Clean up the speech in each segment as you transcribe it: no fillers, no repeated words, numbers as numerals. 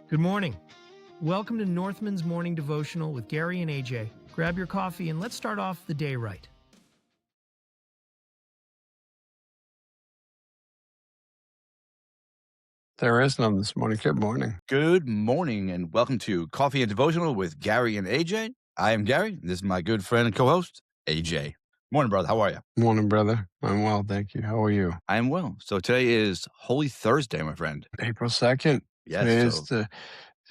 Good morning. Welcome to Northman's Morning Devotional with Gary and AJ. Grab your coffee and let's start off the day right. There is none this morning. Good morning. Good morning and welcome to Coffee and Devotional with Gary and AJ. I am Gary. This is my good friend and co-host, AJ. Morning, brother. How are you? Morning, brother. I'm well, thank you. How are you? I am well. So today is Holy Thursday, my friend. April 2nd. Yes.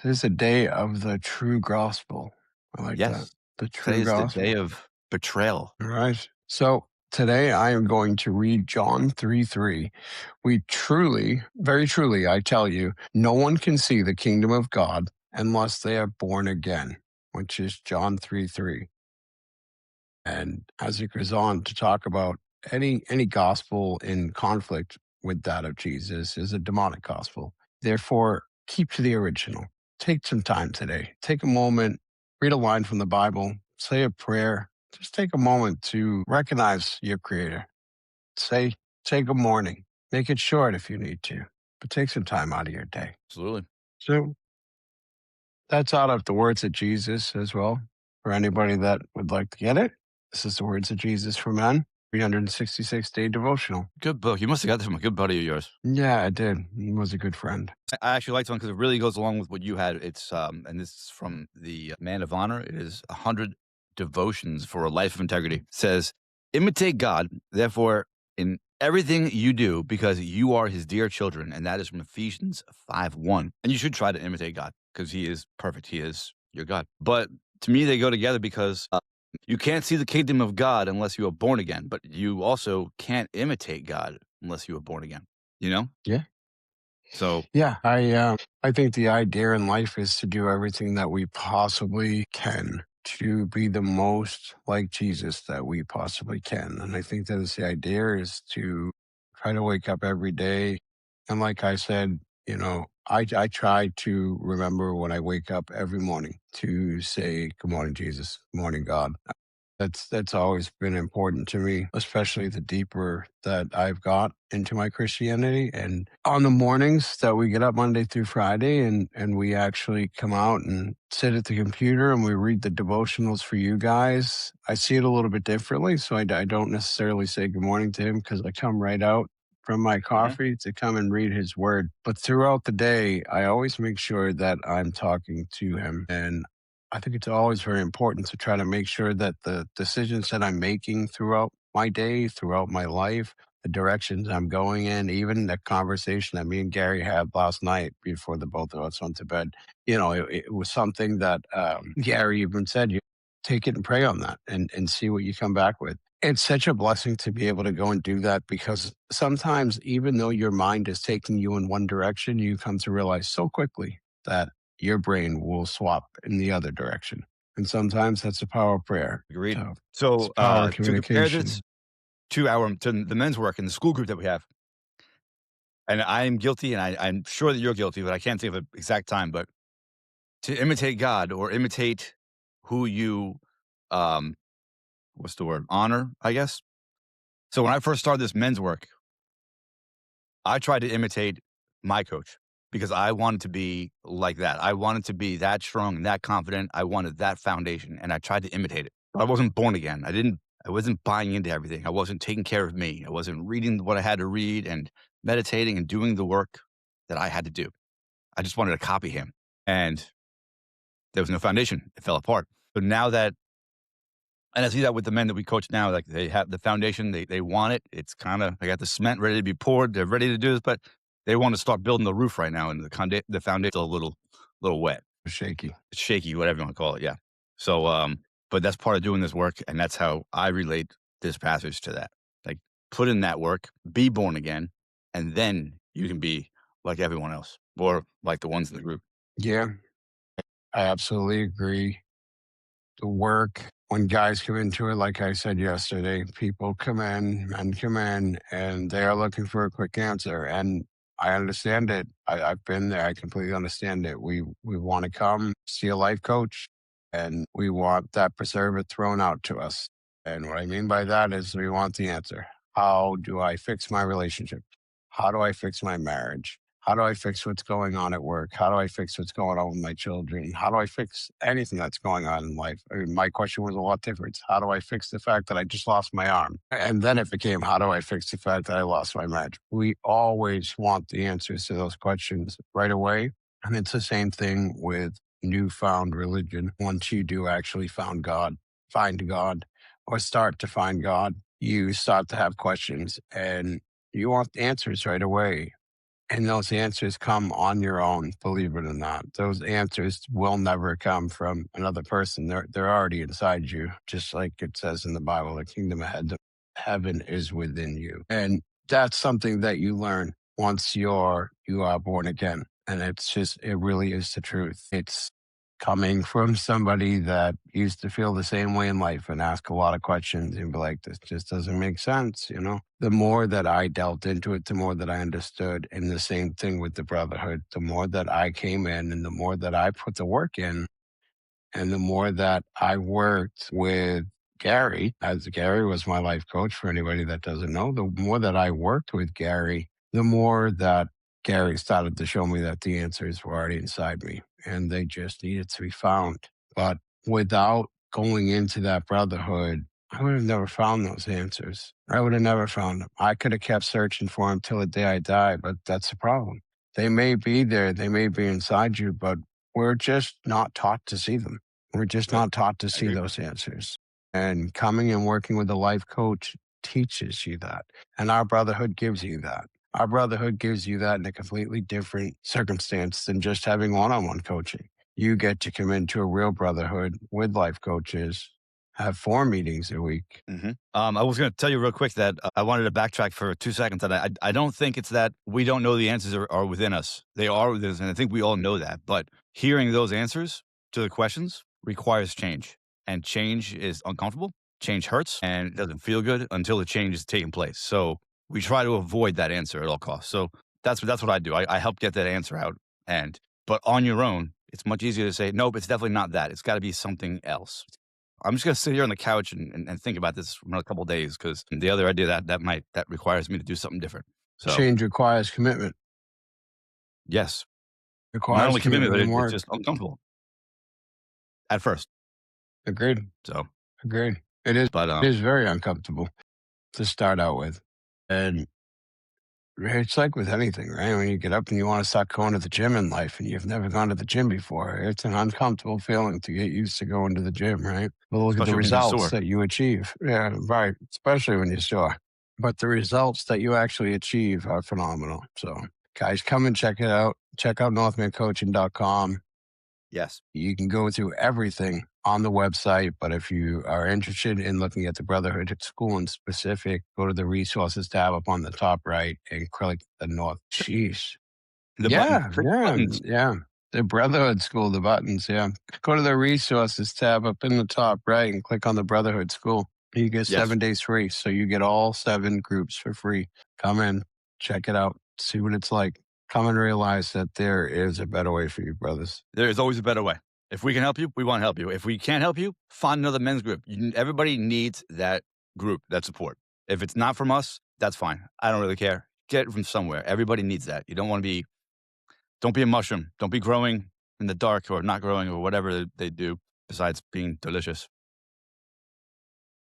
Today's the day of the true gospel. I like that. Yes. The Today true is the gospel. day of betrayal. All right. So today I am going to read John 3:3. We truly, very truly, I tell you, no one can see the kingdom of God unless they are born again, which is John 3:3. And as it goes on to talk about any gospel in conflict with that of Jesus is a demonic gospel. Therefore, keep to the original. Take some time today. Take a moment, read a line from the Bible, say a prayer. Just take a moment to recognize your creator. Say good morning. Make it short if you need to, but take some time out of your day. Absolutely. So that's out of the words of Jesus as well. For anybody that would like to get it, this is the words of Jesus for men, 366-day devotional. Good book. You must have got this from a good buddy of yours. Yeah, I did. He was a good friend. I actually liked one because it really goes along with what you had. It's and this is from the Man of Honor. It is 100 devotions for a life of integrity. It says, imitate God, therefore, in everything you do, because you are his dear children. And that is from Ephesians 5:1. And you should try to imitate God because he is perfect. He is your God. But to me, they go together because you can't see the kingdom of God unless you are born again. But you also can't imitate God unless you are born again. You know? Yeah. So Yeah, I think the idea in life is to do everything that we possibly can to be the most like Jesus that we possibly can. And I think that is the idea is to try to wake up every day. And like I said, I try to remember when I wake up every morning to say, good morning, Jesus. Good morning, God. That's always been important to me, especially the deeper that I've got into my Christianity. And on the mornings that we get up Monday through Friday and we actually come out and sit at the computer and we read the devotionals for you guys, I see it a little bit differently. So I don't necessarily say good morning to him because I come right out from my coffee to come and read his word. But throughout the day, I always make sure that I'm talking to him. And I think it's always very important to try to make sure that the decisions that I'm making throughout my day, throughout my life, the directions I'm going in, even the conversation that me and Gary had last night before the both of us went to bed, it was something that Gary even said, you take it and pray on that and see what you come back with. It's such a blessing to be able to go and do that because sometimes, even though your mind is taking you in one direction, you come to realize so quickly that your brain will swap in the other direction. And sometimes that's the power of prayer. agreed. So So it's power of to compare communication. this to the men's work in the school group that we have, and I am guilty, and I'm sure that you're guilty, but I can't think of an exact time. But to imitate God or imitate who you, what's the word? Honor, I guess. So when I first started this men's work, I tried to imitate my coach because I wanted to be like that. I wanted to be that strong and that confident. I wanted that foundation, and I tried to imitate it. But I wasn't born again. I wasn't buying into everything. I wasn't taking care of me. I wasn't reading what I had to read and meditating and doing the work that I had to do. I just wanted to copy him. And there was no foundation. It fell apart. But now that, and I see that with the men that we coach now, like they have the foundation, they want it. It's kind of, they got the cement ready to be poured. They're ready to do this, but they want to start building the roof right now. And the foundation's a little wet. Shaky. It's shaky, whatever you want to call it. Yeah. So, but that's part of doing this work. And that's how I relate this passage to that. Like, put in that work, be born again, and then you can be like everyone else or like the ones in the group. Yeah, I absolutely agree. The work, when guys come into it, like I said yesterday, people come in and they are looking for a quick answer. And I understand it. I've been there. I completely understand it. We want to come see a life coach and we want that preservative thrown out to us. And what I mean by that is we want the answer. How do I fix my relationship? How do I fix my marriage? How do I fix what's going on at work? How do I fix what's going on with my children? How do I fix anything that's going on in life? I mean, my question was a lot different. How do I fix the fact that I just lost my arm? And then it became, how do I fix the fact that I lost my marriage? We always want the answers to those questions right away. And it's the same thing with newfound religion. Once you do actually find God, or start to find God, you start to have questions and you want answers right away. And those answers come on your own, believe it or not. Those answers will never come from another person. They're already inside you, just like it says in the Bible, the kingdom of heaven is within you. And that's something that you learn once you are born again. And it really is the truth. It's coming from somebody that used to feel the same way in life and ask a lot of questions and be like, this just doesn't make sense, you know? The more that I delved into it, the more that I understood. And the same thing with the brotherhood. The more that I came in and the more that I put the work in, and the more that I worked with Gary, as Gary was my life coach for anybody that doesn't know, the more that I worked with Gary, the more that Gary started to show me that the answers were already inside me and they just needed to be found. But without going into that brotherhood, I would have never found those answers. I would have never found them. I could have kept searching for them till the day I die, but that's the problem. They may be there, they may be inside you, but we're just not taught to see them. We're just Yep, not taught to I see agree. those answers. And coming and working with a life coach teaches you that. And our brotherhood gives you that. Our brotherhood gives you that in a completely different circumstance than just having one on one coaching. You get to come into a real brotherhood with life coaches, have 4 meetings a week. I was going to tell you real quick that I wanted to backtrack for 2 seconds. That I don't think it's that we don't know the answers are within us. They are within us, and I think we all know that. But hearing those answers to the questions requires change, and change is uncomfortable. Change hurts, and it doesn't feel good until the change is taking place. So we try to avoid that answer at all costs. So that's what I do. I help get that answer out, but on your own, it's much easier to say nope. It's definitely not that. It's got to be something else. I'm just gonna sit here on the couch and think about this for another couple of days because the other idea that requires me to do something different. So Change requires commitment, yes, not requires only commitment, commitment but and it's work. just uncomfortable at first. Agreed. So, Agreed. It but is very uncomfortable to start out with. And it's like with anything, right? When you get up and you want to start going to the gym in life and you've never gone to the gym before, it's an uncomfortable feeling to get used to going to the gym, right? But look at the especially when you're results sore. that you achieve. Yeah, right. Especially when you're sore. But the results that you actually achieve are phenomenal. So, guys, come and check it out. Check out northmancoaching.com. Yes, You can go through everything on the website, but if you are interested in looking at the Brotherhood School in specific, go to the resources tab up on the top right and click the North. Jeez. the button, Yeah, click the yeah, buttons. yeah. The Brotherhood School, the buttons, yeah. Go to the resources tab up in the top right and click on the Brotherhood School. You get Yes, 7 days free. So you get all 7 groups for free. Come in, check it out, see what it's like. Come and realize that there is a better way for you, brothers. there is always a better way. If we can help you, we want to help you. If we can't help you, find another men's group. Everybody needs that group, that support. If it's not from us, that's fine. I don't really care. Get it from somewhere. Everybody needs that. You don't want to be. Don't be a mushroom. Don't be growing in the dark or not growing or whatever they do besides being delicious.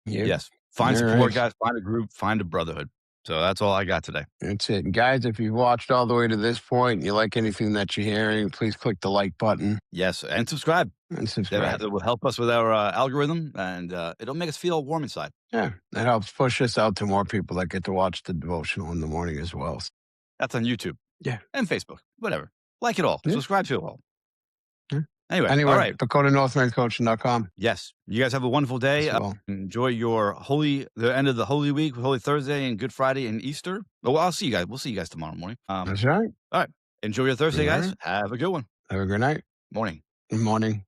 Yep. Yes. Find All support, right. guys. Find a group. Find a brotherhood. So that's all I got today. That's it. Guys, if you've watched all the way to this point and you like anything that you're hearing, please click the like button Yes. And subscribe. and subscribe. That will help us with our algorithm and it'll make us feel warm inside. Yeah, that helps push us out to more people that get to watch the devotional in the morning as well. That's on YouTube Yeah. and Facebook. Whatever. Like it all. Yeah. Subscribe to it all. Yeah. Anyway. All Anyway, right. but go to northmancoaching.com Yes. You guys have a wonderful day. as well. Enjoy your the end of the Holy Week, Holy Thursday and Good Friday and Easter. Well, I'll see you guys. We'll see you guys tomorrow morning. That's right. All right. Enjoy your Thursday, All guys. right. Have a good one. Have a good night. Morning. Good morning.